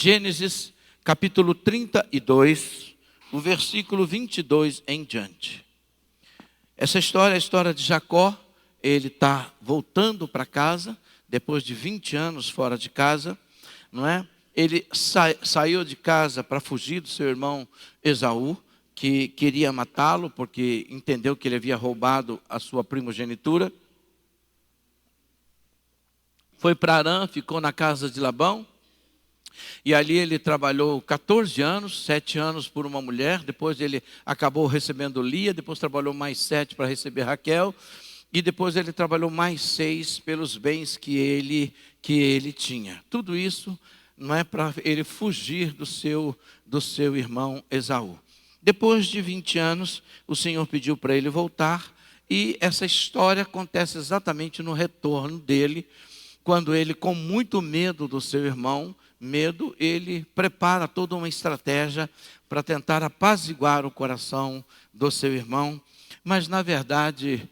Gênesis capítulo 32, o versículo 22 em diante. Essa história é a história de Jacó. Ele está voltando para casa, depois de 20 anos fora de casa, não é? Ele saiu de casa para fugir do seu irmão Esaú, que queria matá-lo, porque entendeu que ele havia roubado a sua primogenitura. Foi para Harã, ficou na casa de Labão, e ali ele trabalhou 14 anos, 7 anos por uma mulher, depois ele acabou recebendo Lia, depois trabalhou mais 7 para receber Raquel, e depois ele trabalhou mais 6 pelos bens que ele tinha. Tudo isso não é para ele fugir do seu irmão Esaú. Depois de 20 anos, o Senhor pediu para ele voltar, e essa história acontece exatamente no retorno dele, quando ele, com muito medo do seu irmão, ele prepara toda uma estratégia para tentar apaziguar o coração do seu irmão, mas na verdade,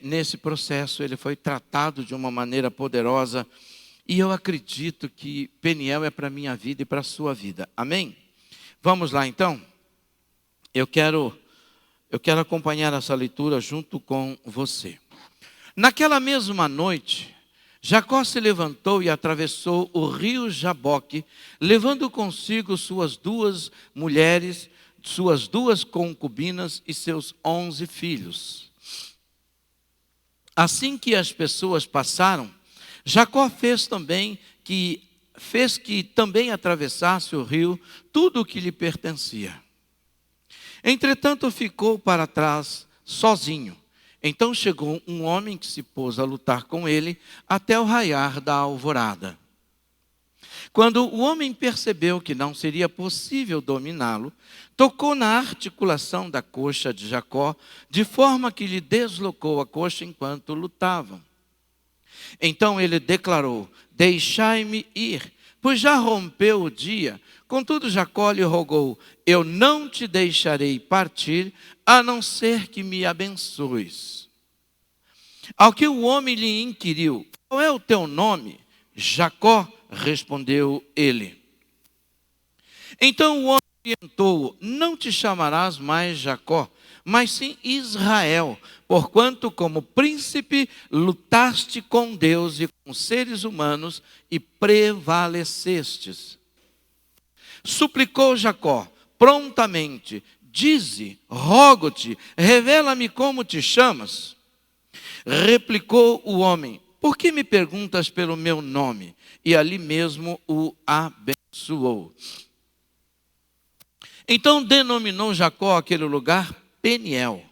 nesse processo ele foi tratado de uma maneira poderosa, e eu acredito que Peniel é para a minha vida e para a sua vida, amém? Vamos lá então? Eu quero acompanhar essa leitura junto com você. Naquela mesma noite, Jacó se levantou e atravessou o rio Jaboque, levando consigo suas 2 mulheres, suas 2 concubinas e seus 11 filhos. Assim que as pessoas passaram, Jacó fez que também atravessasse o rio tudo o que lhe pertencia. Entretanto, ficou para trás sozinho. Então chegou um homem que se pôs a lutar com ele até o raiar da alvorada. Quando o homem percebeu que não seria possível dominá-lo, tocou na articulação da coxa de Jacó, de forma que lhe deslocou a coxa enquanto lutavam. Então ele declarou: deixai-me ir, pois já rompeu o dia. Contudo, Jacó lhe rogou: eu não te deixarei partir, a não ser que me abençoes. Ao que o homem lhe inquiriu: qual é o teu nome? Jacó, respondeu ele. Então o homem orientou: não te chamarás mais Jacó, mas sim Israel, porquanto como príncipe lutaste com Deus e com seres humanos e prevalecestes. Suplicou Jacó prontamente: dize, rogo-te, revela-me como te chamas. Replicou o homem: por que me perguntas pelo meu nome? E ali mesmo o abençoou. Então denominou Jacó aquele lugar Peniel,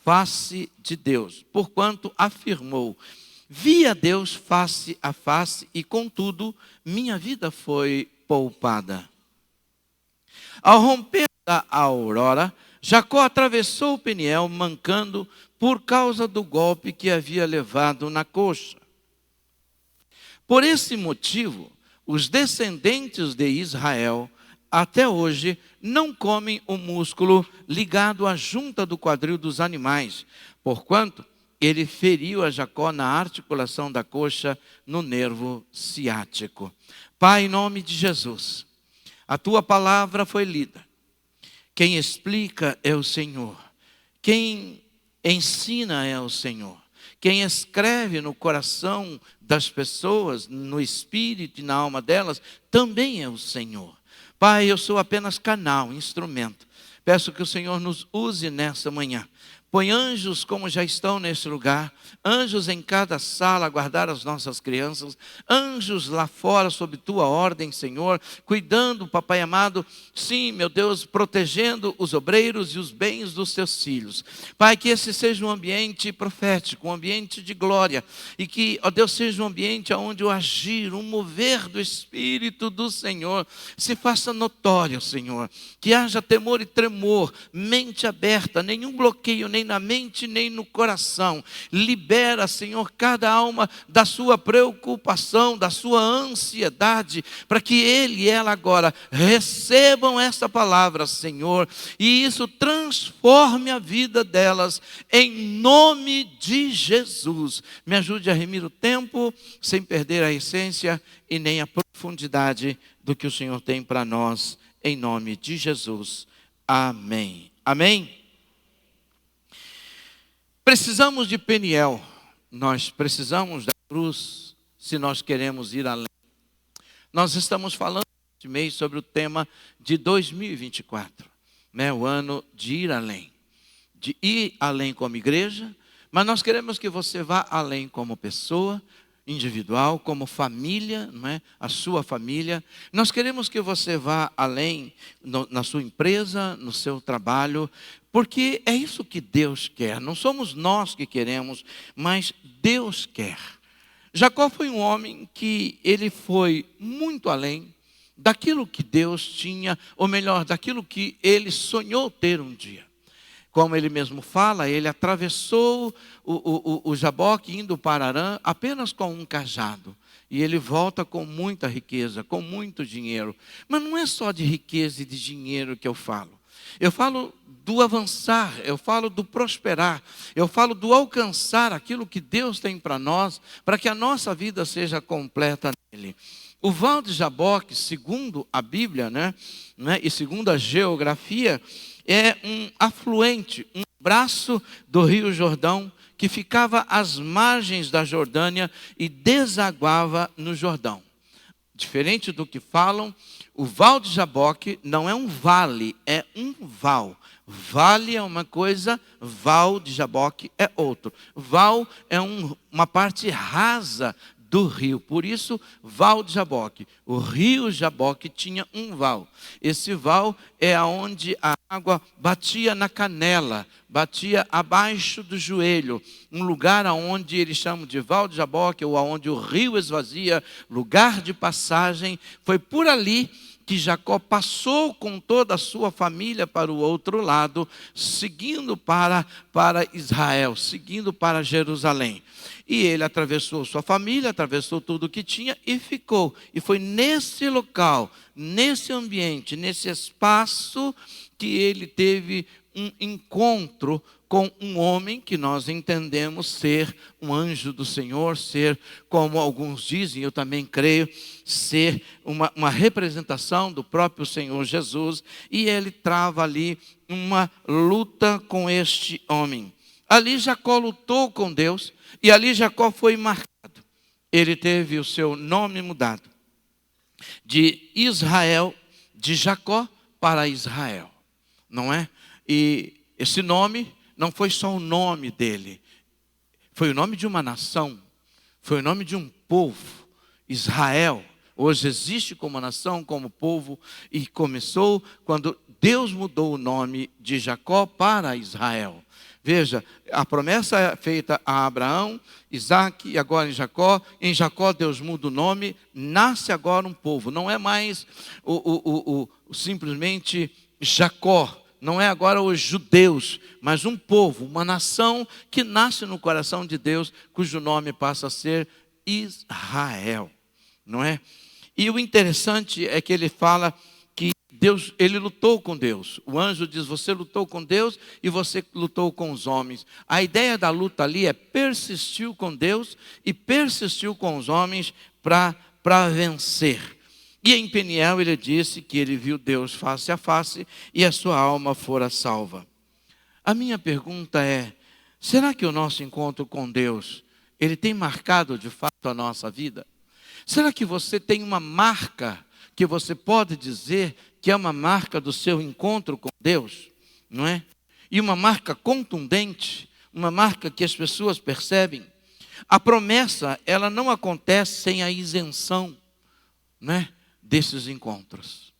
face de Deus, porquanto afirmou: vi a Deus face a face, e contudo minha vida foi poupada. Ao romper da aurora, Jacó atravessou o Peniel mancando por causa do golpe que havia levado na coxa. Por esse motivo, os descendentes de Israel até hoje não comem o músculo ligado à junta do quadril dos animais, porquanto ele feriu a Jacó na articulação da coxa, no nervo ciático. Pai, em nome de Jesus, a tua palavra foi lida. Quem explica é o Senhor. Quem ensina é o Senhor. Quem escreve no coração das pessoas, no espírito e na alma delas, também é o Senhor. Pai, eu sou apenas canal, instrumento. Peço que o Senhor nos use nessa manhã. Põe anjos como já estão nesse lugar, anjos em cada sala a guardar as nossas crianças, anjos lá fora sob tua ordem, Senhor, cuidando, papai amado, sim, meu Deus, protegendo os obreiros e os bens dos teus filhos. Pai, que esse seja um ambiente profético, um ambiente de glória, e que, ó Deus, seja um ambiente onde o agir, o mover do Espírito do Senhor se faça notório, Senhor, que haja temor e tremor, mente aberta, nenhum bloqueio, nem na mente, nem no coração. Libera, Senhor, cada alma da sua preocupação, da sua ansiedade, para que ele e ela agora recebam essa palavra, Senhor, e isso transforme a vida delas, em nome de Jesus. Me ajude a remir o tempo, sem perder a essência e nem a profundidade do que o Senhor tem para nós, em nome de Jesus. Amém. Amém? Precisamos de Peniel, nós precisamos da cruz, se nós queremos ir além. Nós estamos falando este mês sobre o tema de 2024, né? O ano de ir além. De ir além como igreja, mas nós queremos que você vá além como pessoa, individual, como família, não é? A sua família. Nós queremos que você vá além na sua empresa, no seu trabalho, porque é isso que Deus quer. Não somos nós que queremos, mas Deus quer. Jacó foi um homem que ele foi muito além daquilo que Deus tinha, ou melhor, daquilo que ele sonhou ter um dia. Como ele mesmo fala, ele atravessou o Jaboque indo para Harã apenas com um cajado. E ele volta com muita riqueza, com muito dinheiro. Mas não é só de riqueza e de dinheiro que eu falo. Eu falo do avançar, eu falo do prosperar, eu falo do alcançar aquilo que Deus tem para nós, para que a nossa vida seja completa nele. O Val de Jaboque, segundo a Bíblia, né, e segundo a geografia, é um afluente, um braço do Rio Jordão, que ficava às margens da Jordânia e desaguava no Jordão. Diferente do que falam, o Val de Jaboque não é um vale, é um val. Vale é uma coisa, Val de Jaboque é outro. Val é uma parte rasa do rio, por isso Val de Jaboque. O rio Jaboque tinha um val. Esse val é aonde a água batia na canela, batia abaixo do joelho, um lugar aonde eles chamam de Val de Jaboque, ou aonde o rio esvazia, lugar de passagem. Foi por ali que Jacó passou com toda a sua família para o outro lado, seguindo para Israel, seguindo para Jerusalém. E ele atravessou sua família, atravessou tudo o que tinha e ficou. E foi nesse local, nesse ambiente, nesse espaço, que ele teve um encontro com um homem que nós entendemos ser um anjo do Senhor, ser, como alguns dizem, eu também creio, ser uma representação do próprio Senhor Jesus. E ele trava ali uma luta com este homem. Ali Jacó lutou com Deus e ali Jacó foi marcado. Ele teve o seu nome mudado de Israel, de Jacó para Israel, não é? E esse nome não foi só o nome dele, foi o nome de uma nação, foi o nome de um povo. Israel hoje existe como nação, como povo, e começou quando Deus mudou o nome de Jacó para Israel. Veja, a promessa é feita a Abraão, Isaac e agora em Jacó. Em Jacó Deus muda o nome, nasce agora um povo. Não é mais simplesmente Jacó, não é agora os judeus, mas um povo, uma nação que nasce no coração de Deus, cujo nome passa a ser Israel, não é? E o interessante é que ele fala que Deus, ele lutou com Deus. O anjo diz, você lutou com Deus e você lutou com os homens. A ideia da luta ali é persistiu com Deus e persistiu com os homens para vencer. E em Peniel ele disse que ele viu Deus face a face e a sua alma fora salva. A minha pergunta é, será que o nosso encontro com Deus, ele tem marcado de fato a nossa vida? Será que você tem uma marca que você pode dizer que é uma marca do seu encontro com Deus, não é? E uma marca contundente, uma marca que as pessoas percebem. A promessa, ela não acontece sem a isenção, não é, desses encontros.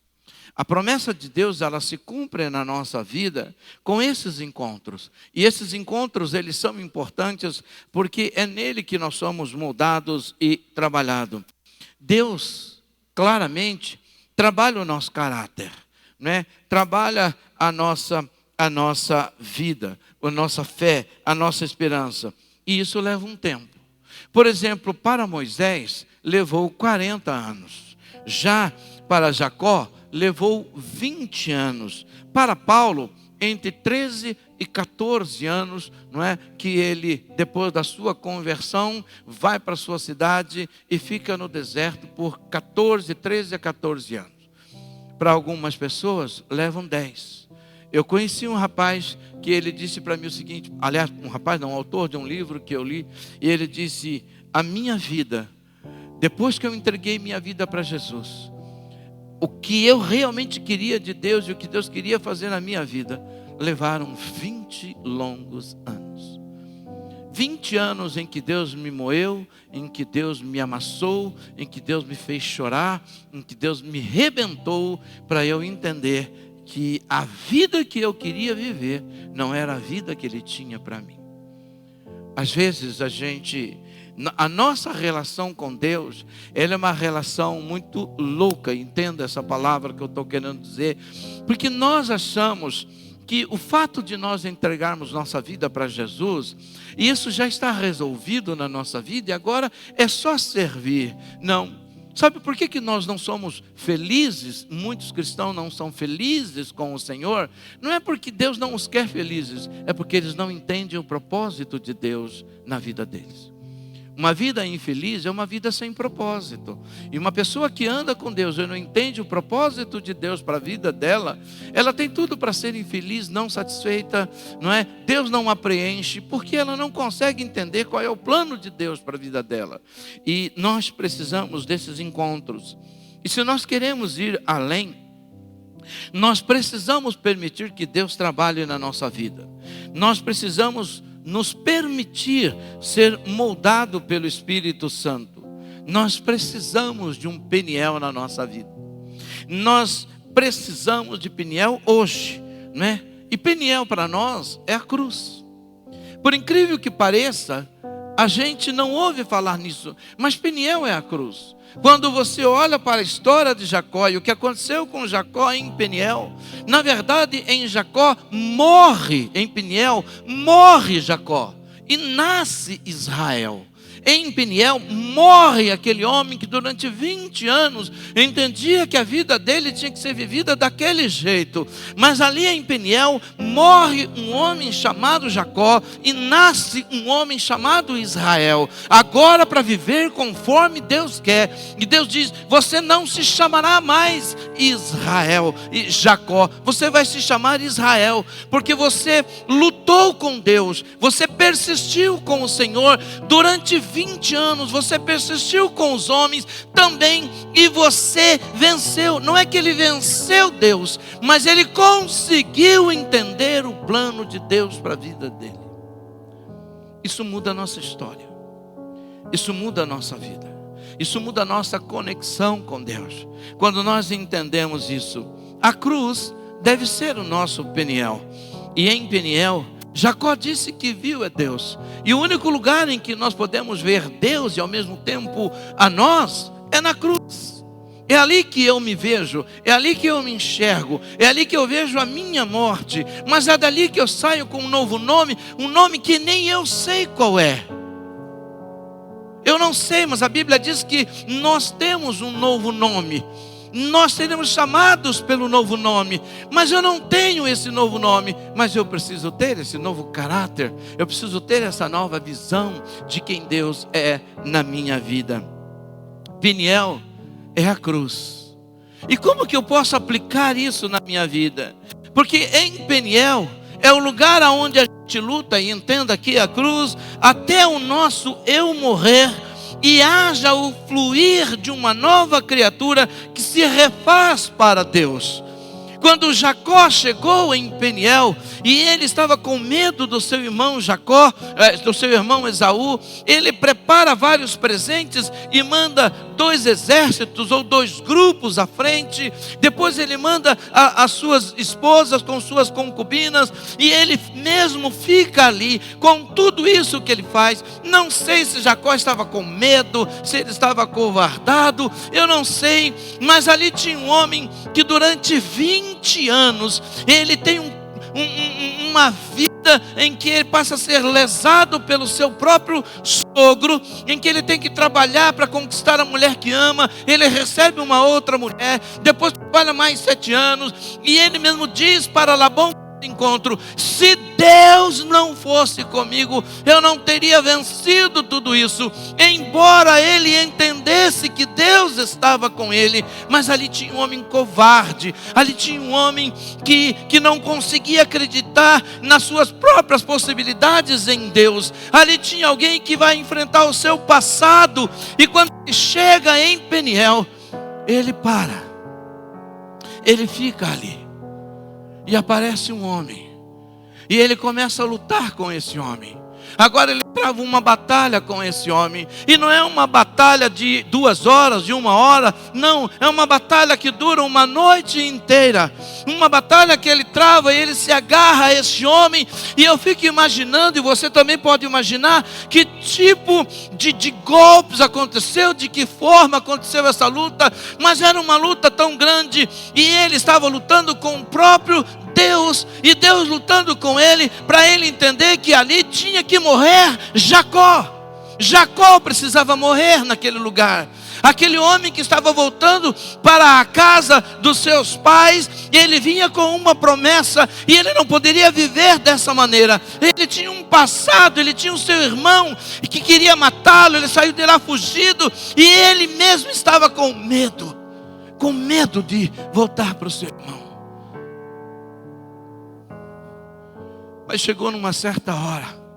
A promessa de Deus, ela se cumpre na nossa vida com esses encontros. E esses encontros, eles são importantes porque é nele que nós somos moldados e trabalhados. Deus, claramente, trabalha o nosso caráter, né? Trabalha a nossa a nossa vida, a nossa fé, a nossa esperança. E isso leva um tempo. Por exemplo, para Moisés, levou 40 anos. Já para Jacó, levou 20 anos. Para Paulo, entre 13 e 14 anos, não é? Que ele, depois da sua conversão, vai para a sua cidade e fica no deserto por 13 a 14 anos. Para algumas pessoas, levam 10. Eu conheci um rapaz que ele disse para mim o seguinte, aliás, um rapaz não, um autor de um livro que eu li, e ele disse, a minha vida, depois que eu entreguei minha vida para Jesus, o que eu realmente queria de Deus e o que Deus queria fazer na minha vida, levaram 20 longos anos. 20 anos em que Deus me moeu, em que Deus me amassou, em que Deus me fez chorar, em que Deus me rebentou, para eu entender que a vida que eu queria viver não era a vida que Ele tinha para mim. Às vezes a nossa relação com Deus, ela é uma relação muito louca, entenda essa palavra que eu estou querendo dizer, porque nós achamos que o fato de nós entregarmos nossa vida para Jesus, isso já está resolvido na nossa vida e agora é só servir. Não. Sabe por que nós não somos felizes? Muitos cristãos não são felizes com o Senhor. Não é porque Deus não os quer felizes, é porque eles não entendem o propósito de Deus na vida deles. Uma vida infeliz é uma vida sem propósito. E uma pessoa que anda com Deus e não entende o propósito de Deus para a vida dela, ela tem tudo para ser infeliz, não satisfeita, não é? Deus não a preenche, porque ela não consegue entender qual é o plano de Deus para a vida dela. E nós precisamos desses encontros. E se nós queremos ir além, nós precisamos permitir que Deus trabalhe na nossa vida. Nós precisamos nos permitir ser moldado pelo Espírito Santo. Nós precisamos de um Peniel na nossa vida. Nós precisamos de Peniel hoje, né? E Peniel para nós é a cruz. Por incrível que pareça, a gente não ouve falar nisso, mas Peniel é a cruz. Quando você olha para a história de Jacó e o que aconteceu com Jacó em Peniel, na verdade em Jacó morre, em Peniel morre Jacó e nasce Israel. Em Peniel morre aquele homem que durante 20 anos entendia que a vida dele tinha que ser vivida daquele jeito. Mas ali em Peniel morre um homem chamado Jacó e nasce um homem chamado Israel. Agora para viver conforme Deus quer. E Deus diz, você não se chamará mais Israel e Jacó. Você vai se chamar Israel, porque você lutou com Deus. Você persistiu com o Senhor durante 20 anos, você persistiu com os homens também e você venceu. Não é que ele venceu Deus, mas ele conseguiu entender o plano de Deus para a vida dele. Isso muda a nossa história, isso muda a nossa vida, isso muda a nossa conexão com Deus. Quando nós entendemos isso, a cruz deve ser o nosso Peniel. E em Peniel, Jacó disse que viu a Deus. E o único lugar em que nós podemos ver Deus e ao mesmo tempo a nós é na cruz. É ali que eu me vejo, é ali que eu me enxergo, é ali que eu vejo a minha morte. Mas é dali que eu saio com um novo nome, um nome que nem eu sei qual é. Eu não sei, mas a Bíblia diz que nós temos um novo nome. Nós seremos chamados pelo novo nome, mas eu não tenho esse novo nome, mas eu preciso ter esse novo caráter, eu preciso ter essa nova visão de quem Deus é na minha vida. Peniel é a cruz. E como que eu posso aplicar isso na minha vida? Porque em Peniel é o lugar onde a gente luta, e entenda aqui a cruz, até o nosso eu morrer, e haja o fluir de uma nova criatura que se refaz para Deus. Quando Jacó chegou em Peniel e ele estava com medo do seu irmão Jacó, do seu irmão Esaú, ele prepara vários presentes e manda 2 exércitos ou 2 grupos à frente. Depois ele manda as suas esposas com suas concubinas e ele mesmo fica ali com tudo isso que ele faz. Não sei se Jacó estava com medo, se ele estava acovardado, eu não sei, mas ali tinha um homem que durante 20 anos ele tem uma vida em que ele passa a ser lesado pelo seu próprio sogro, em que ele tem que trabalhar para conquistar a mulher que ama. Ele recebe uma outra mulher, depois trabalha mais 7 anos, e ele mesmo diz para Labão: encontro, se Deus não fosse comigo, eu não teria vencido tudo isso. Embora ele entendesse que Deus estava com ele, mas ali tinha um homem covarde, ali tinha um homem que não conseguia acreditar nas suas próprias possibilidades em Deus. Ali tinha alguém que vai enfrentar o seu passado, e quando ele chega em Peniel, ele para, ele fica ali. E aparece um homem, e ele começa a lutar com esse homem. Agora ele trava uma batalha com esse homem, e não é uma batalha de 2 horas, de 1 hora, não, é uma batalha que dura uma noite inteira. Uma batalha que ele trava, e ele se agarra a esse homem. E eu fico imaginando, e você também pode imaginar, que tipo de golpes aconteceu, de que forma aconteceu essa luta. Mas era uma luta tão grande, e ele estava lutando com o próprio Deus, e Deus lutando com ele, para ele entender que ali tinha que morrer Jacó. Jacó precisava morrer naquele lugar. Aquele homem que estava voltando para a casa dos seus pais, ele vinha com uma promessa, e ele não poderia viver dessa maneira. Ele tinha um passado, ele tinha o seu irmão que queria matá-lo, ele saiu de lá fugido, e ele mesmo estava com medo de voltar para o seu irmão. Mas chegou numa certa hora,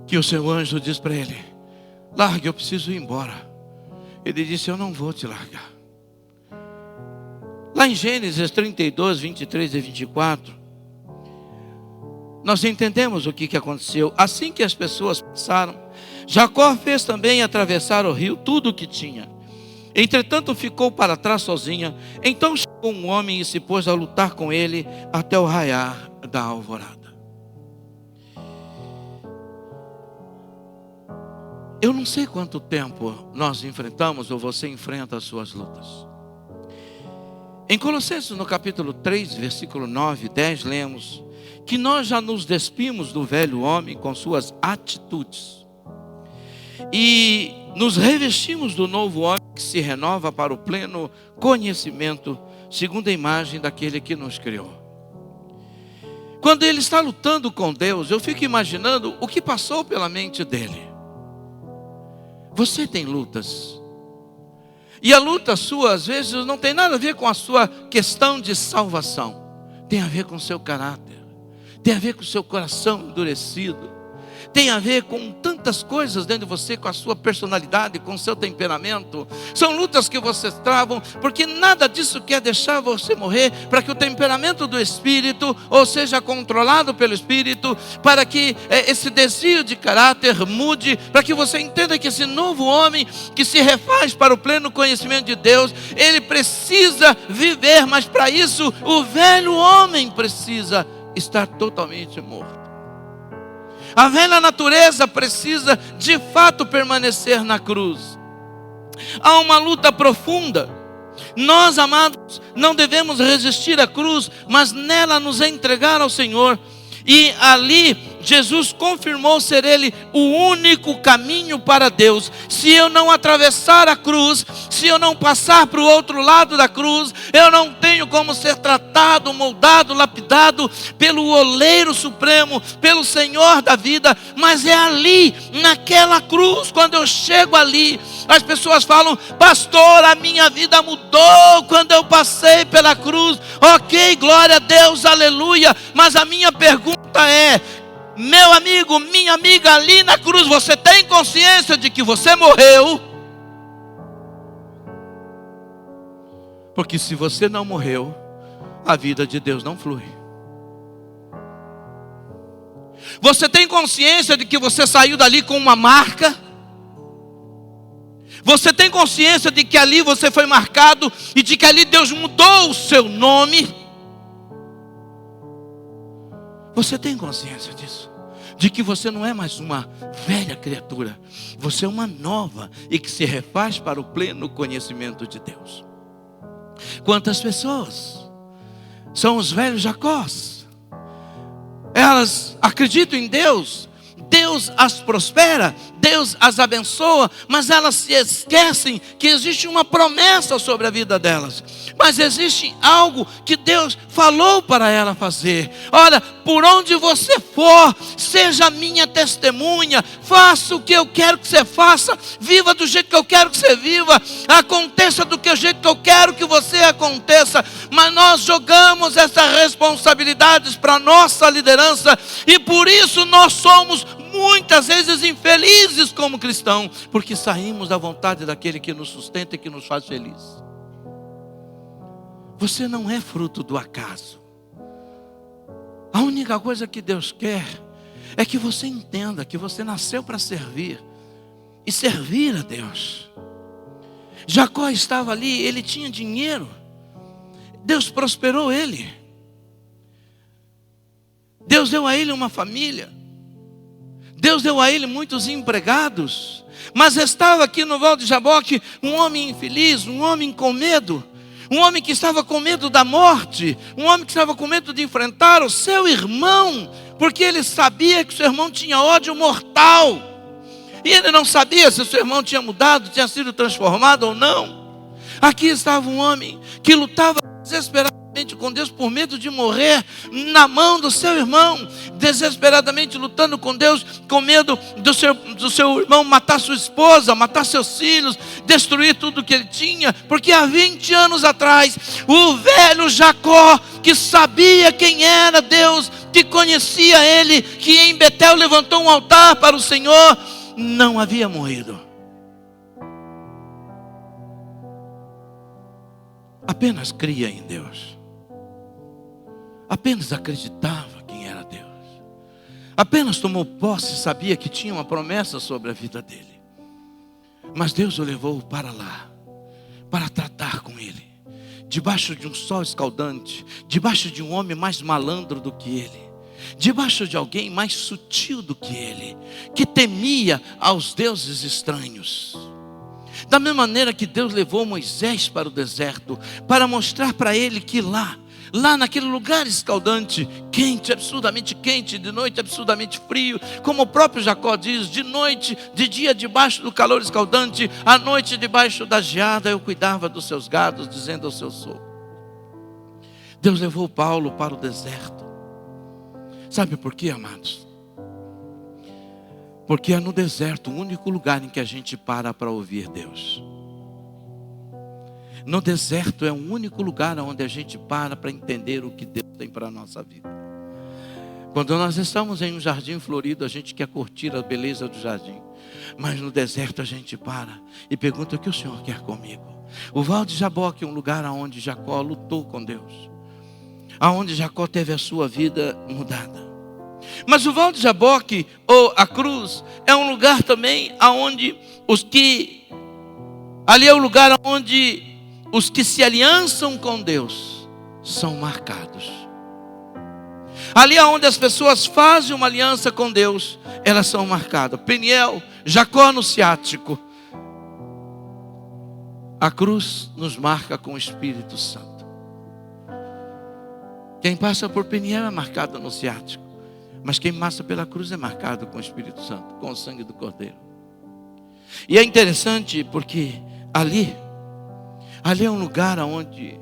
que o seu anjo diz para ele: largue, eu preciso ir embora. Ele disse: eu não vou te largar. Lá em Gênesis 32, 23 e 24, nós entendemos o que aconteceu. Assim que as pessoas passaram, Jacó fez também atravessar o rio tudo o que tinha. Entretanto ficou para trás sozinha. Então chegou um homem e se pôs a lutar com ele até o raiar da alvorada. Eu não sei quanto tempo nós enfrentamos, ou você enfrenta as suas lutas. Em Colossenses, no capítulo 3, versículo 9 e 10, lemos que nós já nos despimos do velho homem com suas atitudes, e nos revestimos do novo homem que se renova para o pleno conhecimento, segundo a imagem daquele que nos criou. Quando ele está lutando com Deus, eu fico imaginando o que passou pela mente dele. Você tem lutas, e a luta sua às vezes não tem nada a ver com a sua questão de salvação, tem a ver com o seu caráter, tem a ver com o seu coração endurecido, tem a ver com tantas coisas dentro de você, com a sua personalidade, com o seu temperamento. São lutas que vocês travam, porque nada disso quer deixar você morrer, para que o temperamento do Espírito, ou seja controlado pelo Espírito, para que esse desvio de caráter mude, para que você entenda que esse novo homem que se refaz para o pleno conhecimento de Deus, ele precisa viver, mas para isso o velho homem precisa estar totalmente morto. A velha natureza precisa de fato permanecer na cruz. Há uma luta profunda. Nós, amados, não devemos resistir à cruz, mas nela nos entregar ao Senhor. E ali Jesus confirmou ser Ele o único caminho para Deus. Se eu não atravessar a cruz, se eu não passar para o outro lado da cruz, eu não tenho como ser tratado, moldado, lapidado pelo oleiro supremo, pelo Senhor da vida. Mas é ali, naquela cruz, quando eu chego ali, as pessoas falam: pastor, a minha vida mudou quando eu passei pela cruz. Ok, glória a Deus, aleluia. Mas a minha pergunta é: meu amigo, minha amiga, ali na cruz, você tem consciência de que você morreu? Porque se você não morreu, a vida de Deus não flui. Você tem consciência de que você saiu dali com uma marca? Você tem consciência de que ali você foi marcado, e de que ali Deus mudou o seu nome? Você tem consciência disso? De que você não é mais uma velha criatura, você é uma nova, e que se refaz para o pleno conhecimento de Deus. Quantas pessoas são os velhos Jacós? Elas acreditam em Deus, Deus as prospera, Deus as abençoa, mas elas se esquecem que existe uma promessa sobre a vida delas. Mas existe algo que Deus falou para ela fazer. Olha, por onde você for, seja minha testemunha, faça o que eu quero que você faça, viva do jeito que eu quero que você viva, aconteça do jeito que eu quero que você aconteça. Mas nós jogamos essas responsabilidades para a nossa liderança, e por isso nós somos muitas vezes infelizes como cristãos, porque saímos da vontade daquele que nos sustenta e que nos faz felizes. Você não é fruto do acaso. A única coisa que Deus quer é que você entenda que você nasceu para servir e servir a Deus. Jacó estava ali, ele tinha dinheiro, Deus prosperou ele, Deus deu a ele uma família, Deus deu a ele muitos empregados, mas estava aqui no Val de Jaboque um homem infeliz, um homem com medo, um homem que estava com medo da morte, um homem que estava com medo de enfrentar o seu irmão, porque ele sabia que o seu irmão tinha ódio mortal, e ele não sabia se o seu irmão tinha mudado, tinha sido transformado ou não. Aqui estava um homem que lutava desesperadamente com Deus por medo de morrer na mão do seu irmão, desesperadamente lutando com Deus, com medo do seu irmão matar sua esposa, matar seus filhos, destruir tudo que ele tinha, porque há 20 anos atrás, o velho Jacó, que sabia quem era Deus, que conhecia ele, que em Betel levantou um altar para o Senhor, não havia morrido. Apenas cria em Deus, apenas acreditava quem era Deus, apenas tomou posse e sabia que tinha uma promessa sobre a vida dele. Mas Deus o levou para lá, para tratar com ele, debaixo de um sol escaldante, debaixo de um homem mais malandro do que ele, debaixo de alguém mais sutil do que ele, que temia aos deuses estranhos. Da mesma maneira que Deus levou Moisés para o deserto, para mostrar para ele que lá naquele lugar escaldante, quente, absurdamente quente, de noite absurdamente frio, como o próprio Jacó diz, de noite, de dia debaixo do calor escaldante, à noite debaixo da geada, eu cuidava dos seus gados, dizendo ao seu sogro. Deus levou Paulo para o deserto. Sabe por quê, amados? Porque é no deserto o único lugar em que a gente para ouvir Deus. No deserto é o único lugar onde a gente para entender o que Deus tem para a nossa vida. Quando nós estamos em um jardim florido, a gente quer curtir a beleza do jardim. Mas no deserto a gente para e pergunta: o que o Senhor quer comigo? O Val de Jaboque é um lugar onde Jacó lutou com Deus, aonde Jacó teve a sua vida mudada. Mas o Val de Jaboque, ou a cruz, é um lugar também onde ali é o lugar onde os que se aliançam com Deus são marcados. Ali é onde as pessoas fazem uma aliança com Deus, elas são marcadas. Peniel, Jacó no ciático. A cruz nos marca com o Espírito Santo. Quem passa por Peniel é marcado no ciático, mas quem passa pela cruz é marcado com o Espírito Santo, com o sangue do Cordeiro. E é interessante porque ali é um lugar onde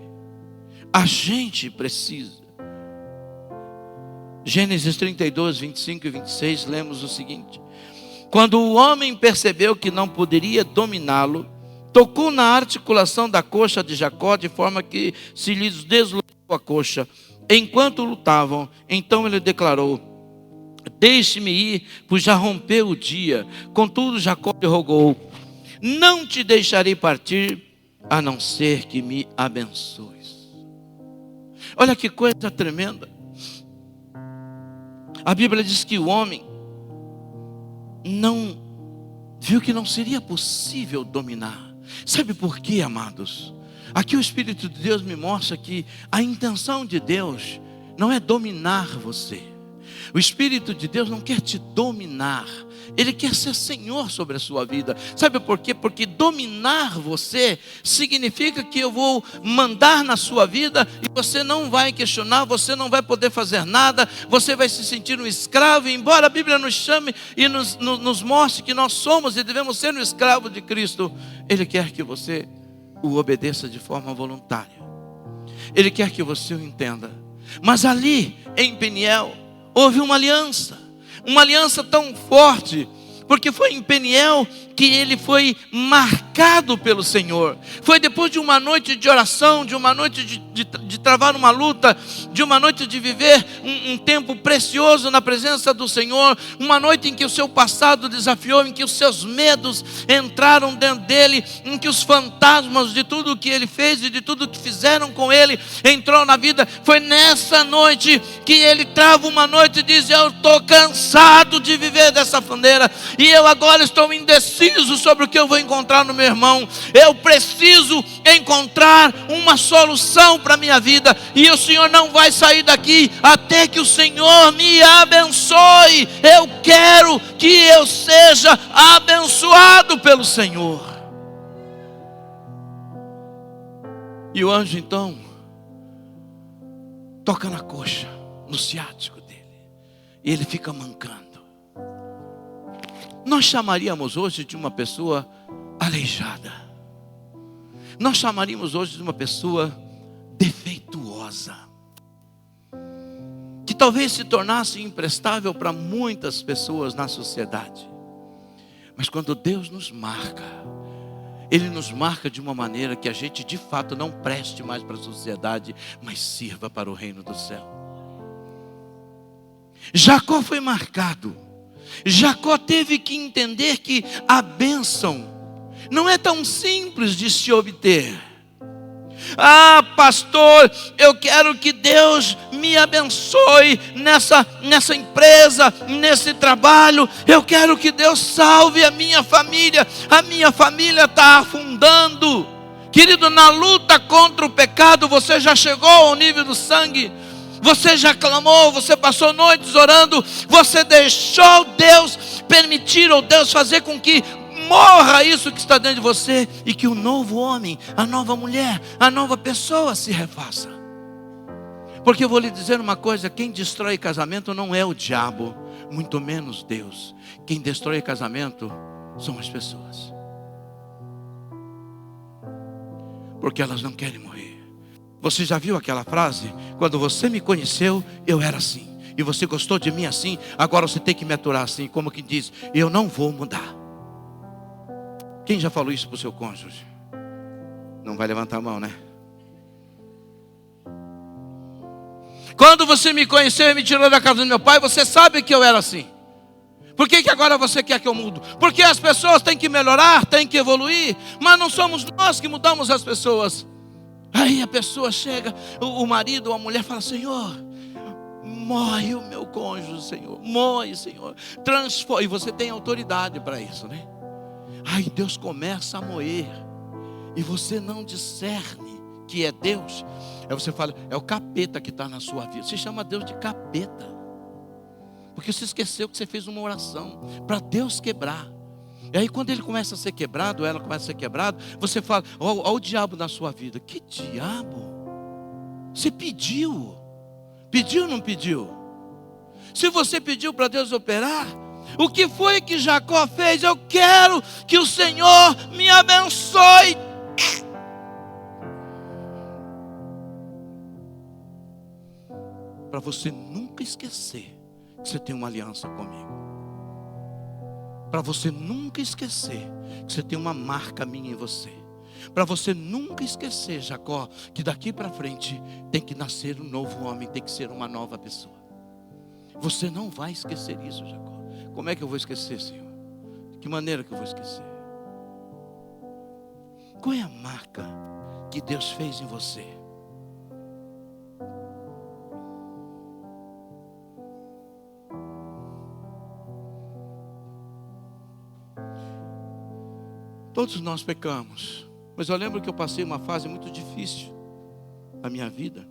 a gente precisa. Gênesis 32, 25 e 26, lemos o seguinte: quando o homem percebeu que não poderia dominá-lo, tocou na articulação da coxa de Jacó, de forma que se lhes deslocou a coxa. Enquanto lutavam, então ele declarou: deixe-me ir, pois já rompeu o dia. Contudo Jacó lhe rogou: não te deixarei partir, a não ser que me abençoes. Olha que coisa tremenda. A Bíblia diz que o homem não viu que não seria possível dominar. Sabe por quê, amados? Aqui o Espírito de Deus me mostra que a intenção de Deus não é dominar você. O Espírito de Deus não quer te dominar, Ele quer ser Senhor sobre a sua vida. Sabe por quê? Porque dominar você significa que eu vou mandar na sua vida e você não vai questionar, você não vai poder fazer nada, você vai se sentir um escravo. E embora a Bíblia nos chame e nos mostre que nós somos e devemos ser um escravo de Cristo, Ele quer que você o obedeça de forma voluntária. Ele quer que você o entenda. Mas ali em Peniel houve uma aliança tão forte, porque foi em Peniel que ele foi marcado pelo Senhor. Foi depois de uma noite de oração, de uma noite de travar uma luta, de uma noite de viver um tempo precioso na presença do Senhor, uma noite em que o seu passado desafiou, em que os seus medos entraram dentro dele, em que os fantasmas de tudo que ele fez e de tudo que fizeram com ele entrou na vida. Foi nessa noite que ele trava uma noite e diz: eu estou cansado de viver dessa maneira, e eu agora estou indeciso sobre o que eu vou encontrar no meu irmão. Eu preciso encontrar uma solução para a minha vida, e o Senhor não vai sair daqui até que o Senhor me abençoe. Eu quero que eu seja abençoado pelo Senhor. E o anjo então toca na coxa, no ciático dele, e ele fica mancando. Nós chamaríamos hoje de uma pessoa aleijada. Nós chamaríamos hoje de uma pessoa defeituosa, que talvez se tornasse imprestável para muitas pessoas na sociedade. Mas quando Deus nos marca, Ele nos marca de uma maneira que a gente de fato não preste mais para a sociedade, mas sirva para o reino do céu. Jacó foi marcado. Jacó teve que entender que a bênção não é tão simples de se obter. Ah, pastor, eu quero que Deus me abençoe nessa empresa, nesse trabalho. Eu quero que Deus salve a minha família. A minha família está afundando. Querido, na luta contra o pecado, você já chegou ao nível do sangue. Você já clamou, você passou noites orando, você deixou Deus permitir, ou Deus fazer com que morra isso que está dentro de você, e que o novo homem, a nova mulher, a nova pessoa se refaça. Porque eu vou lhe dizer uma coisa: quem destrói casamento não é o diabo, muito menos Deus. Quem destrói casamento são as pessoas, porque elas não querem morrer. Você já viu aquela frase: quando você me conheceu, eu era assim, e você gostou de mim assim, agora você tem que me aturar assim. Como que diz: eu não vou mudar. Quem já falou isso para o seu cônjuge? Não vai levantar a mão, né? Quando você me conheceu e me tirou da casa do meu pai, você sabe que eu era assim. Por que agora você quer que eu mude? Porque as pessoas têm que melhorar, têm que evoluir, mas não somos nós que mudamos as pessoas. Aí a pessoa chega, o marido ou a mulher fala: Senhor, moe o meu cônjuge, Senhor, moe, Senhor, transforma. E você tem autoridade para isso, né? Aí Deus começa a moer, e você não discerne que é Deus. Aí você fala: é o capeta que está na sua vida. Você chama Deus de capeta, porque você esqueceu que você fez uma oração para Deus quebrar. E aí quando ele começa a ser quebrado, ela começa a ser quebrada, você fala: olha o diabo na sua vida. Que diabo? Você pediu? Pediu ou não pediu? Se você pediu para Deus operar, o que foi que Jacó fez? Eu quero que o Senhor me abençoe. Para você nunca esquecer que você tem uma aliança comigo. Para você nunca esquecer que você tem uma marca minha em você. Para você nunca esquecer, Jacó, que daqui para frente tem que nascer um novo homem, tem que ser uma nova pessoa. Você não vai esquecer isso, Jacó. Como é que eu vou esquecer, Senhor? De que maneira que eu vou esquecer? Qual é a marca que Deus fez em você? Todos nós pecamos, mas eu lembro que eu passei uma fase muito difícil na minha vida.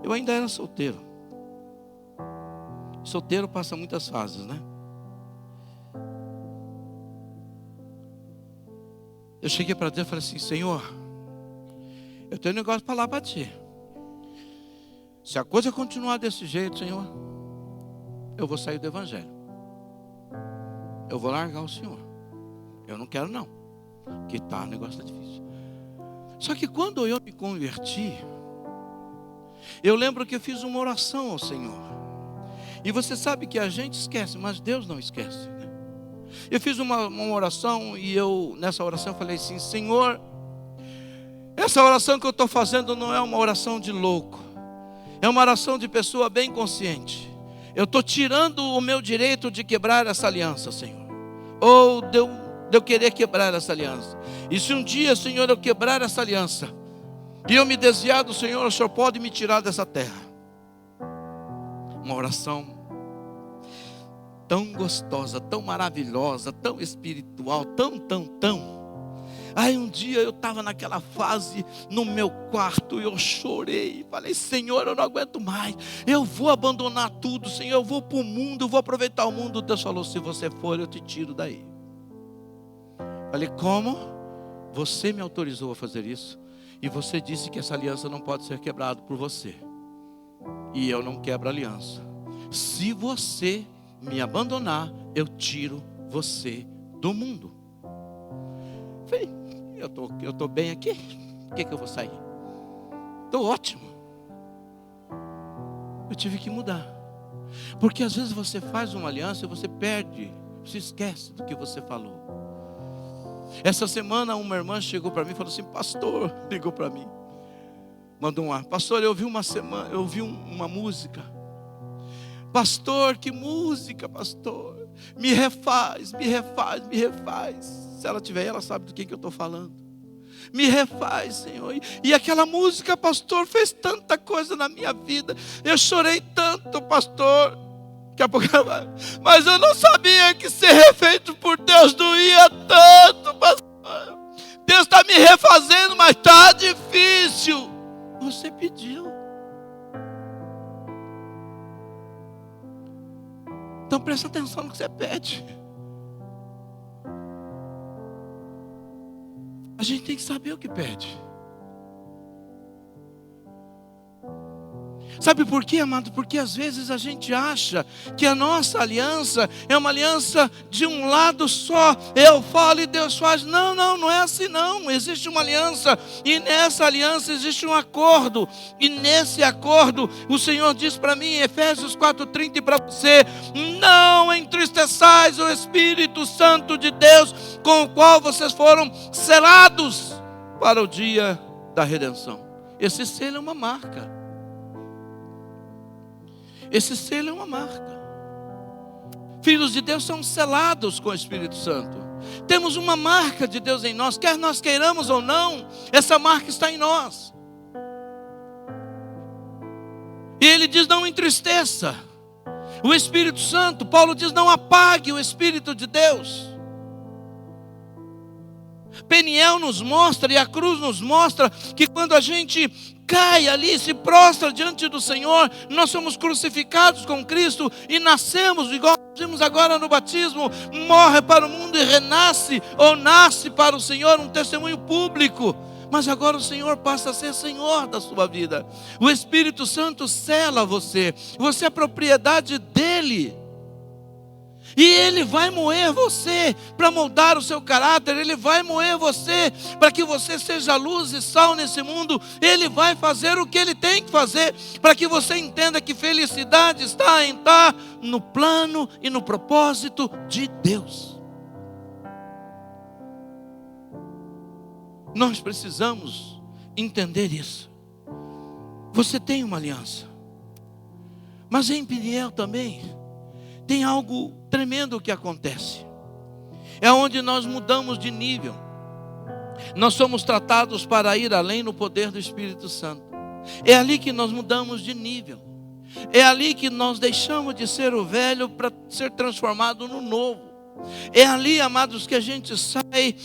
Eu ainda era solteiro. Solteiro passa muitas fases, né? Eu cheguei para Deus e falei assim: Senhor, eu tenho um negócio para falar para ti. Se a coisa continuar desse jeito, Senhor, eu vou sair do evangelho. Eu vou largar o Senhor. Eu não quero não, porque o negócio está difícil. Só que quando eu me converti, eu lembro que eu fiz uma oração ao Senhor. E você sabe que a gente esquece, mas Deus não esquece, né? Eu fiz uma oração e nessa oração eu falei assim: Senhor, essa oração que eu estou fazendo não é uma oração de louco, é uma oração de pessoa bem consciente. Eu estou tirando o meu direito de quebrar essa aliança, Senhor, ou de eu querer quebrar essa aliança. E se um dia, Senhor, eu quebrar essa aliança e eu me desviar do Senhor, o Senhor pode me tirar dessa terra. Uma oração tão gostosa, tão maravilhosa, tão espiritual, tão. Aí um dia eu estava naquela fase no meu quarto, eu chorei, falei: Senhor, eu não aguento mais, eu vou abandonar tudo, Senhor, eu vou para o mundo, eu vou aproveitar o mundo. Deus falou: se você for, eu te tiro daí. Falei: como? Você me autorizou a fazer isso, e você disse que essa aliança não pode ser quebrada por você, e eu não quebro a aliança. Se você me abandonar, eu tiro você do mundo. Falei: eu tô bem aqui, por que eu vou sair? Estou ótimo. Eu tive que mudar, porque às vezes você faz uma aliança e você perde, você esquece do que você falou. Essa semana uma irmã chegou para mim e falou assim: pastor, ligou para mim, mandou um ar: pastor, eu ouvi uma música. Pastor, que música, pastor? Me refaz. Se ela tiver, ela sabe do que eu estou falando. Me refaz, Senhor. E aquela música, pastor, fez tanta coisa na minha vida. Eu chorei tanto, pastor. Daqui a pouco ela vai: mas eu não sabia que ser refeito por Deus doía tanto, pastor. Deus está me refazendo, mas está difícil. Você pediu. Então presta atenção no que você pede. A gente tem que saber o que pede. Sabe por quê, amado? Porque às vezes a gente acha que a nossa aliança é uma aliança de um lado só. Eu falo e Deus faz. Não é assim não. Existe uma aliança, e nessa aliança existe um acordo. E nesse acordo o Senhor diz para mim em Efésios 4:30 e para você: não entristeçais o Espírito Santo de Deus, com o qual vocês foram selados para o dia da redenção. Esse selo é uma marca. Esse selo é uma marca. Filhos de Deus são selados com o Espírito Santo. Temos uma marca de Deus em nós, quer nós queiramos ou não, essa marca está em nós. E ele diz: não entristeça o Espírito Santo. Paulo diz: não apague o Espírito de Deus. Peniel nos mostra, e a cruz nos mostra, que quando a gente cai ali, se prostra diante do Senhor, nós somos crucificados com Cristo e nascemos, igual nós vimos agora no batismo, morre para o mundo e renasce, ou nasce para o Senhor, um testemunho público. Mas agora o Senhor passa a ser Senhor da sua vida. O Espírito Santo sela você, você é propriedade dele. E Ele vai moer você para moldar o seu caráter. Ele vai moer você para que você seja luz e sal nesse mundo. Ele vai fazer o que Ele tem que fazer para que você entenda que felicidade está em estar no plano e no propósito de Deus. Nós precisamos entender isso. Você tem uma aliança, mas em Peniel também tem algo tremendo que acontece. É onde nós mudamos de nível. Nós somos tratados para ir além no poder do Espírito Santo. É ali que nós mudamos de nível. É ali que nós deixamos de ser o velho para ser transformado no novo. É ali, amados, que a gente sai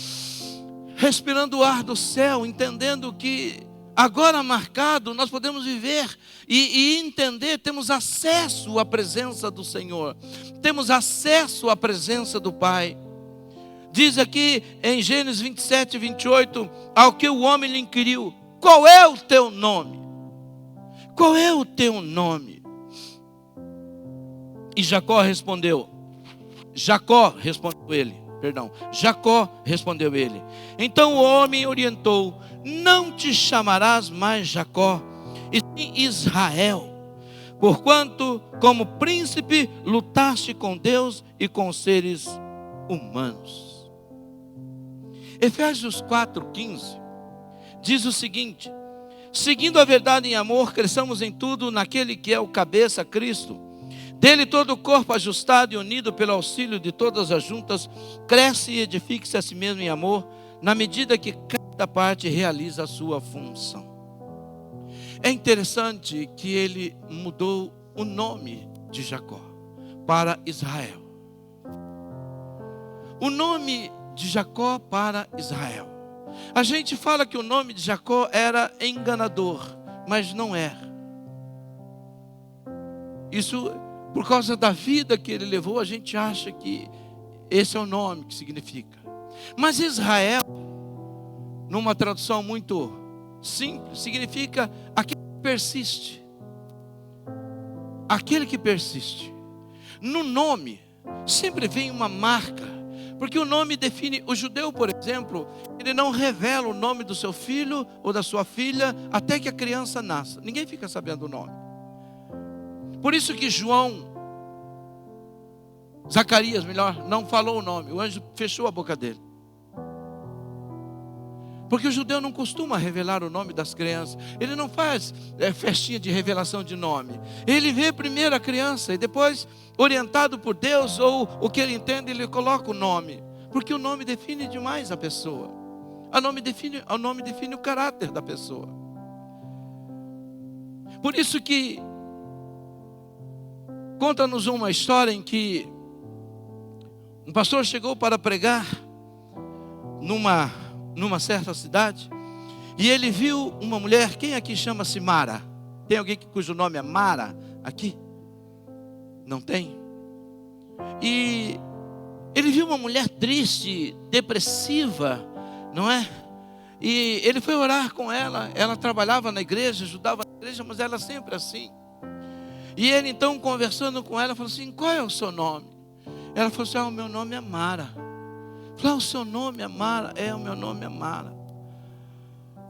respirando o ar do céu, entendendo que agora marcado, nós podemos viver e entender, temos acesso à presença do Senhor, temos acesso à presença do Pai. Diz aqui em Gênesis 27, 28, ao que o homem lhe inquiriu: qual é o teu nome? Qual é o teu nome? E Jacó respondeu ele. Então o homem orientou: não te chamarás mais Jacó, e sim Israel, porquanto como príncipe lutaste com Deus e com os seres humanos. Efésios 4:15 diz o seguinte: seguindo a verdade em amor, cresçamos em tudo naquele que é o cabeça, Cristo. Dele todo o corpo ajustado e unido pelo auxílio de todas as juntas, cresce e edifica-se a si mesmo em amor, na medida que cada parte realiza a sua função. É interessante que ele mudou o nome de Jacó para Israel. O nome de Jacó para Israel. A gente fala que o nome de Jacó era enganador, mas não é. Isso, por causa da vida que ele levou, a gente acha que esse é o nome que significa. Mas Israel, numa tradução muito simples, significa aquele que persiste. Aquele que persiste. No nome sempre vem uma marca, porque o nome define. O judeu, por exemplo, ele não revela o nome do seu filho ou da sua filha até que a criança nasça. Ninguém fica sabendo o nome. Por isso que Zacarias, não falou o nome. O anjo fechou a boca dele. Porque o judeu não costuma revelar o nome das crianças. Ele não faz festinha de revelação de nome. Ele vê primeiro a criança e depois, orientado por Deus ou o que ele entende, ele coloca o nome. Porque o nome define demais a pessoa. O nome define o caráter da pessoa. Por isso que conta-nos uma história em que um pastor chegou para pregar numa certa cidade, e ele viu uma mulher. Quem aqui chama-se Mara? Tem alguém cujo nome é Mara aqui? Não tem? E ele viu uma mulher triste, depressiva, não é? E ele foi orar com ela. Ela trabalhava na igreja, ajudava na igreja, mas ela sempre assim. E ele então, conversando com ela, falou assim: qual é o seu nome? Ela falou assim: o meu nome é Mara. Falou: o seu nome é Mara? O meu nome é Mara.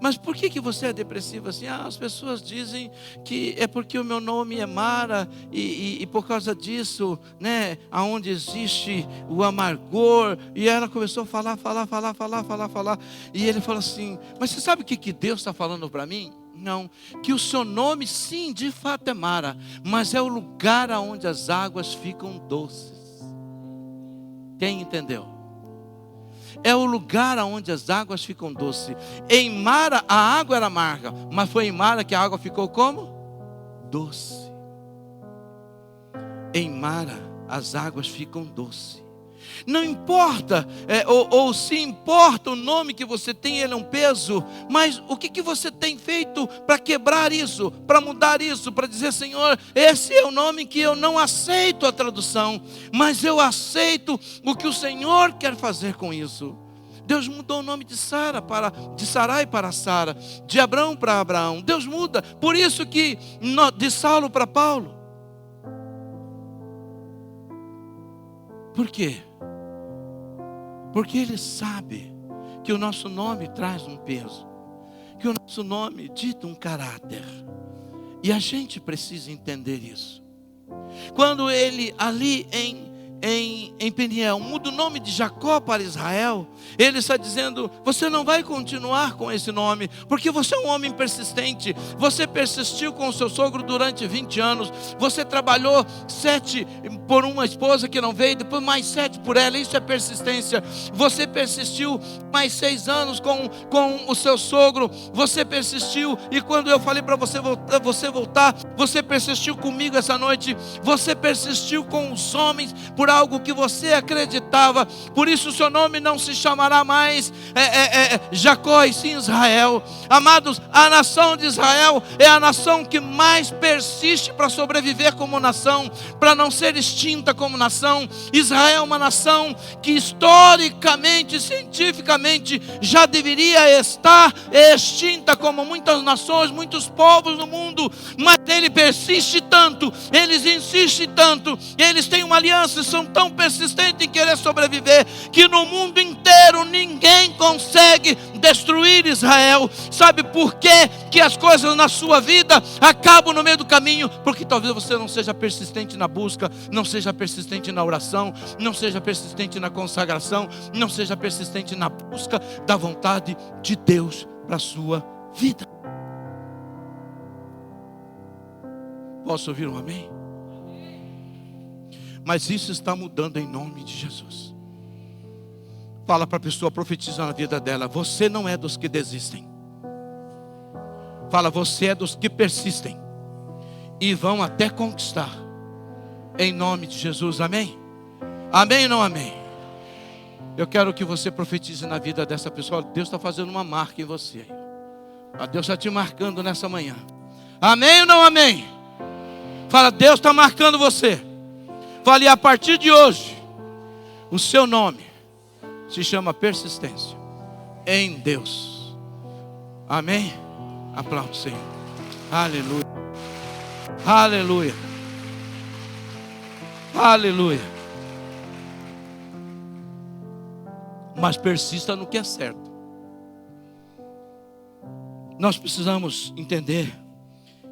Mas por que você é depressiva assim? As pessoas dizem que é porque o meu nome é Mara e por causa disso, né, aonde existe o amargor. E ela começou a falar. E ele falou assim: mas você sabe o que Deus está falando para mim? Não, que o seu nome sim, de fato é Mara, mas é o lugar aonde as águas ficam doces. Quem entendeu? É o lugar onde as águas ficam doces. Em Mara a água era amarga, mas foi em Mara que a água ficou como? Doce. Em Mara as águas ficam doces. Não importa, ou se importa o nome que você tem, ele é um peso. Mas o que você tem feito para quebrar isso, para mudar isso, para dizer: Senhor, esse é o nome que eu não aceito a tradução, mas eu aceito o que o Senhor quer fazer com isso. Deus mudou o nome de Sarai para Sara, de Abrão para Abraão. Deus muda. Por isso que de Saulo para Paulo. Por quê? Porque Ele sabe que o nosso nome traz um peso, que o nosso nome dita um caráter, e a gente precisa entender isso. Quando ele ali em Peniel muda o nome de Jacó para Israel, ele está dizendo: você não vai continuar com esse nome, porque você é um homem persistente. Você persistiu com o seu sogro durante 20 anos. Você trabalhou 7 por uma esposa que não veio, depois mais 7 por ela. Isso é persistência. Você persistiu mais 6 anos com o seu sogro. Você persistiu, e quando eu falei para você voltar, você persistiu comigo essa noite. Você persistiu com os homens por por algo que você acreditava. Por isso o seu nome não se chamará mais Jacó, e sim Israel. Amados, a nação de Israel é a nação que mais persiste para sobreviver como nação, para não ser extinta como nação. Israel é uma nação que historicamente, cientificamente, já deveria estar extinta como muitas nações, muitos povos no mundo, mas ele persiste tanto, eles insistem tanto, eles têm uma aliança, são tão persistentes em querer sobreviver, que no mundo inteiro ninguém consegue destruir Israel. Sabe por quê que as coisas na sua vida acabam no meio do caminho? Porque talvez você não seja persistente na busca, não seja persistente na oração, não seja persistente na consagração, não seja persistente na busca da vontade de Deus para a sua vida. Posso ouvir um amém? Mas isso está mudando em nome de Jesus. Fala para a pessoa, profetiza na vida dela: você não é dos que desistem. Fala, você é dos que persistem e vão até conquistar, em nome de Jesus. Amém? Amém ou não amém? Eu quero que você profetize na vida dessa pessoa. Deus está fazendo uma marca em você. Deus está te marcando nessa manhã. Amém ou não amém? Fala, Deus está marcando você. Fale, a partir de hoje, o seu nome se chama persistência em Deus. Amém? Aplaude o Senhor. Aleluia. Aleluia. Aleluia. Mas persista no que é certo. Nós precisamos entender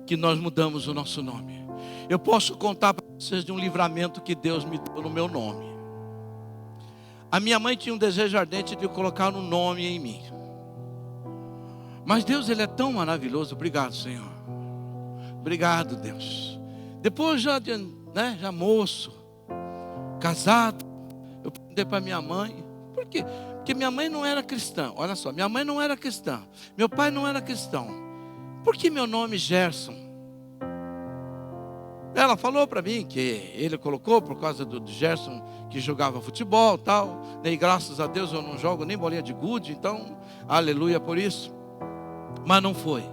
que nós mudamos o nosso nome. Eu posso contar para vocês de um livramento que Deus me deu no meu nome. A minha mãe tinha um desejo ardente de colocar um nome em mim. Mas Deus, Ele é tão maravilhoso. Obrigado, Senhor. Obrigado, Deus. Depois já moço, casado, eu perguntei para minha mãe. Por quê? Porque minha mãe não era cristã. Olha só, minha mãe não era cristã. Meu pai não era cristão. Por que meu nome Gerson? Ela falou para mim que ele colocou por causa do Gerson, que jogava futebol e tal. E graças a Deus eu não jogo nem bolinha de gude, então aleluia por isso. Mas não foi.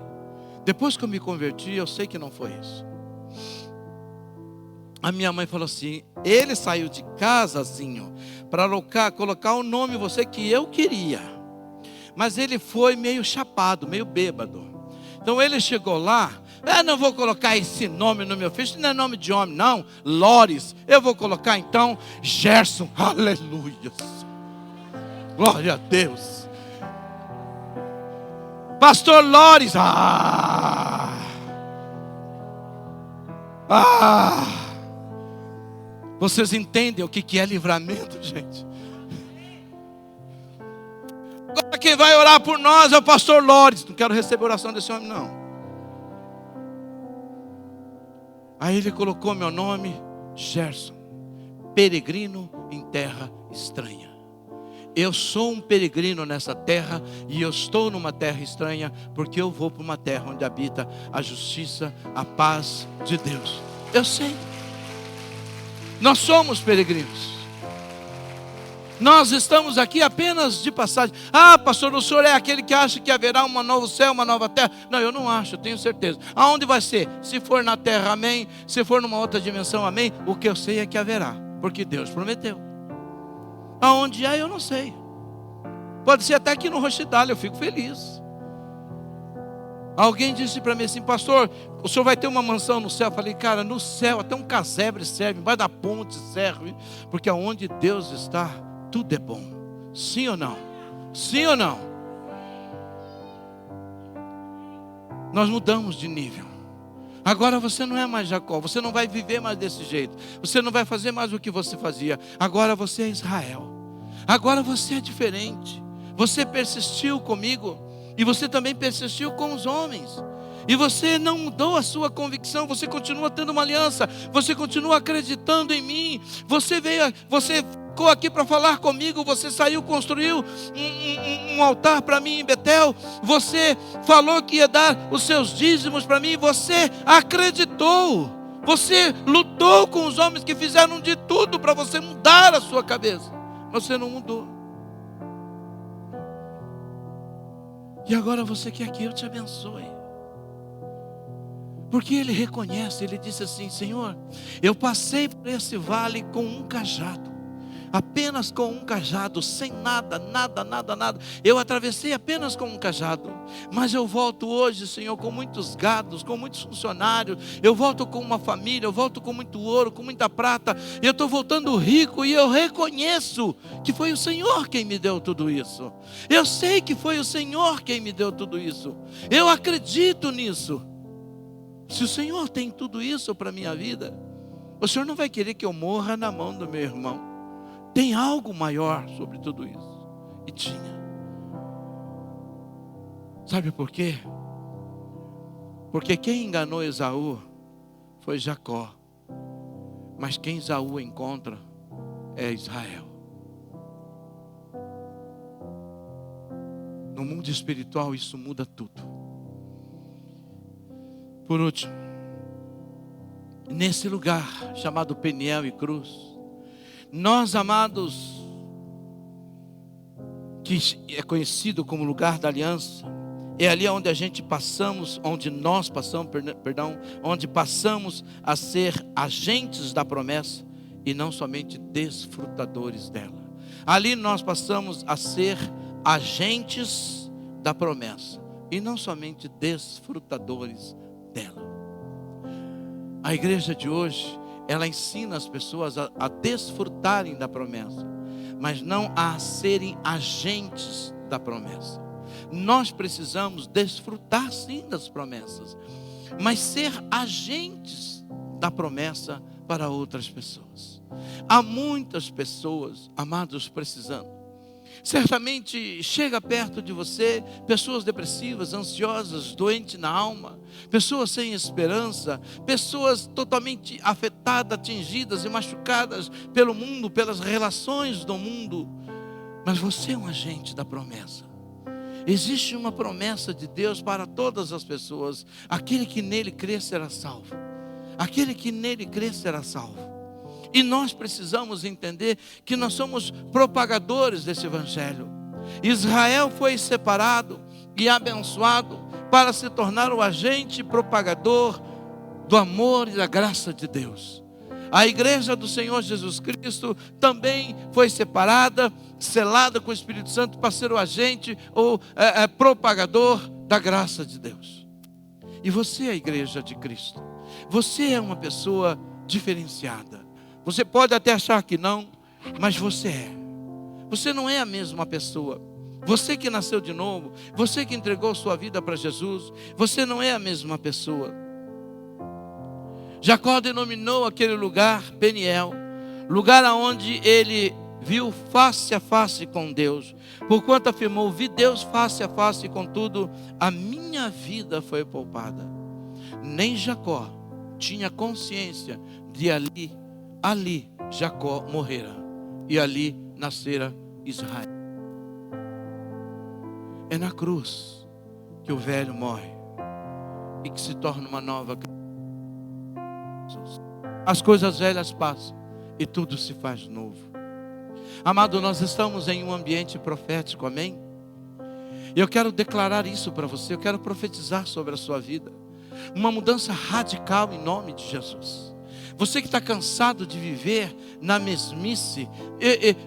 Depois que eu me converti, eu sei que não foi isso. A minha mãe falou assim: ele saiu de casazinho para colocar o nome em você que eu queria. Mas ele foi meio chapado, meio bêbado. Então ele chegou lá: não vou colocar esse nome no meu filho, isso não é nome de homem não, Lores. Eu vou colocar então Gerson. Aleluia. Glória a Deus. Pastor Lores. Vocês entendem o que é livramento, gente? Agora quem vai orar por nós é o pastor Lores. Não quero receber oração desse homem não. Aí ele colocou meu nome, Gerson, peregrino em terra estranha. Eu sou um peregrino nessa terra e eu estou numa terra estranha porque eu vou para uma terra onde habita a justiça, a paz de Deus. Eu sei. Nós somos peregrinos. Nós estamos aqui apenas de passagem. Pastor, o senhor é aquele que acha que haverá um novo céu, uma nova terra? Não, eu não acho, eu tenho certeza. Aonde vai ser? Se for na terra, amém. Se for numa outra dimensão, amém. O que eu sei é que haverá, porque Deus prometeu. Aonde é, eu não sei. Pode ser até aqui no Rochidale, eu fico feliz. Alguém disse para mim assim: pastor, o senhor vai ter uma mansão no céu? Eu falei: cara, no céu até um casebre serve, vai da ponte serve, porque aonde Deus está, tudo é bom. Sim ou não? Sim ou não? Nós mudamos de nível. Agora você não é mais Jacó, você não vai viver mais desse jeito, você não vai fazer mais o que você fazia. Agora você é Israel. Agora você é diferente. Você persistiu comigo e você também persistiu com os homens. E você não mudou a sua convicção, você continua tendo uma aliança, você continua acreditando em mim. Você ficou aqui para falar comigo, você saiu, construiu um altar para mim em Betel, você falou que ia dar os seus dízimos para mim, você acreditou. Você lutou com os homens que fizeram de tudo para você mudar a sua cabeça, mas você não mudou. E agora você quer que eu te abençoe. Porque ele reconhece, ele disse assim: Senhor, eu passei por esse vale com um cajado, apenas com um cajado, sem nada. Eu atravessei apenas com um cajado, mas eu volto hoje, Senhor, com muitos gados, com muitos funcionários. Eu volto com uma família, eu volto com muito ouro, com muita prata. Eu estou voltando rico e eu reconheço que foi o Senhor quem me deu tudo isso. Eu sei que foi o Senhor quem me deu tudo isso. Eu acredito nisso. Se o Senhor tem tudo isso para a minha vida, o Senhor não vai querer que eu morra na mão do meu irmão. Tem algo maior sobre tudo isso. E tinha. Sabe por quê? Porque quem enganou Esaú foi Jacó. Mas quem Esaú encontra é Israel. No mundo espiritual isso muda tudo. Por último, nesse lugar chamado Peniel e Cruz, nós, amados, que é conhecido como lugar da aliança, é ali onde a gente passamos, onde nós passamos, onde passamos a ser agentes da promessa e não somente desfrutadores dela. Ali nós passamos a ser agentes da promessa e não somente desfrutadores dela. A igreja de hoje, ela ensina as pessoas a desfrutarem da promessa, mas não a serem agentes da promessa. Nós precisamos desfrutar sim das promessas, mas ser agentes da promessa para outras pessoas. Há muitas pessoas, amados, precisando. Certamente chega perto de você pessoas depressivas, ansiosas, doentes na alma, pessoas sem esperança, pessoas totalmente afetadas, atingidas e machucadas pelo mundo, pelas relações do mundo. Mas você é um agente da promessa. Existe uma promessa de Deus para todas as pessoas. Aquele que nele crê será salvo. Aquele que nele crê será salvo. E nós precisamos entender que nós somos propagadores desse evangelho. Israel foi separado e abençoado para se tornar o agente propagador do amor e da graça de Deus. A igreja do Senhor Jesus Cristo também foi separada, selada com o Espírito Santo para ser o agente ou propagador da graça de Deus. E você é a igreja de Cristo. Você é uma pessoa diferenciada. Você pode até achar que não, mas você é. Você não é a mesma pessoa. Você que nasceu de novo, você que entregou sua vida para Jesus, você não é a mesma pessoa. Jacó denominou aquele lugar Peniel, lugar onde ele viu face a face com Deus, porquanto afirmou: vi Deus face a face, contudo a minha vida foi poupada. Nem Jacó tinha consciência de ali Jacó morrera e ali nascera Israel. É na cruz que o velho morre e que se torna uma nova criatura. As coisas velhas passam e tudo se faz novo. Amado, nós estamos em um ambiente profético, amém? E eu quero declarar isso para você, eu quero profetizar sobre a sua vida uma mudança radical em nome de Jesus. Você que está cansado de viver na mesmice,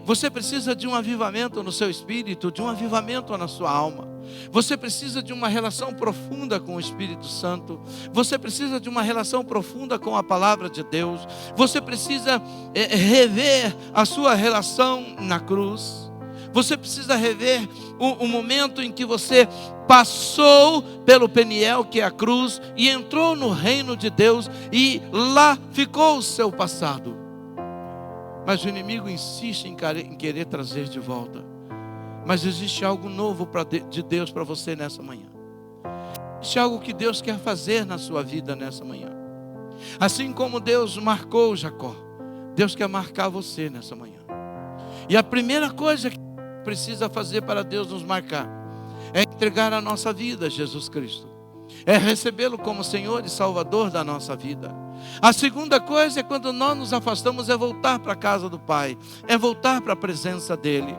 você precisa de um avivamento no seu espírito, de um avivamento na sua alma. Você precisa de uma relação profunda com o Espírito Santo. Você precisa de uma relação profunda com a palavra de Deus. Você precisa rever a sua relação na cruz. Você precisa rever o momento em que você passou pelo Peniel, que é a cruz, e entrou no reino de Deus, e lá ficou o seu passado. Mas o inimigo insiste em querer trazer de volta. Mas existe algo novo de Deus para você nessa manhã. Existe algo que Deus quer fazer na sua vida nessa manhã. Assim como Deus marcou Jacó, Deus quer marcar você nessa manhã. E a primeira coisa que precisa fazer para Deus nos marcar é entregar a nossa vida a Jesus Cristo. É recebê-lo como Senhor e Salvador da nossa vida. A segunda coisa é quando nós nos afastamos, é voltar para a casa do Pai, é voltar para a presença dEle.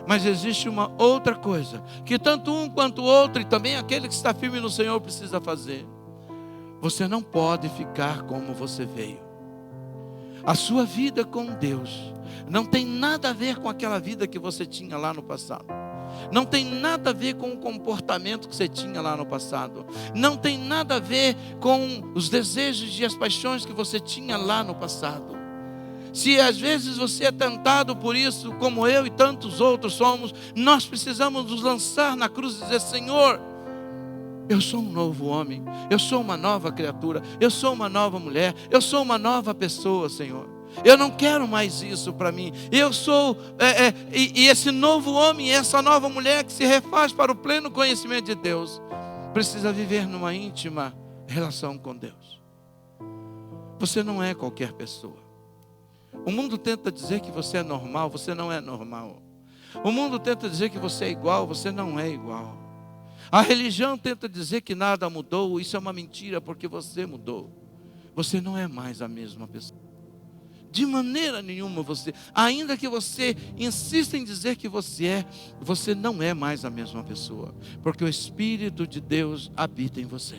Mas existe uma outra coisa, que tanto um quanto o outro, e também aquele que está firme no Senhor, precisa fazer. Você não pode ficar como você veio. A sua vida com Deus não tem nada a ver com aquela vida que você tinha lá no passado. Não tem nada a ver com o comportamento que você tinha lá no passado. Não tem nada a ver com os desejos e as paixões que você tinha lá no passado. Se às vezes você é tentado por isso, como eu e tantos outros somos, nós precisamos nos lançar na cruz e dizer: Senhor, eu sou um novo homem, eu sou uma nova criatura, eu sou uma nova mulher, eu sou uma nova pessoa, Senhor. Eu não quero mais isso para mim. Eu sou e esse novo homem, essa nova mulher que se refaz para o pleno conhecimento de Deus, precisa viver numa íntima relação com Deus. Você não é qualquer pessoa. O mundo tenta dizer que você é normal, você não é normal. O mundo tenta dizer que você é igual, você não é igual. A religião tenta dizer que nada mudou, isso é uma mentira, porque você mudou. Você não é mais a mesma pessoa. De maneira nenhuma você, ainda que você insista em dizer que você não é mais a mesma pessoa, porque o Espírito de Deus habita em você.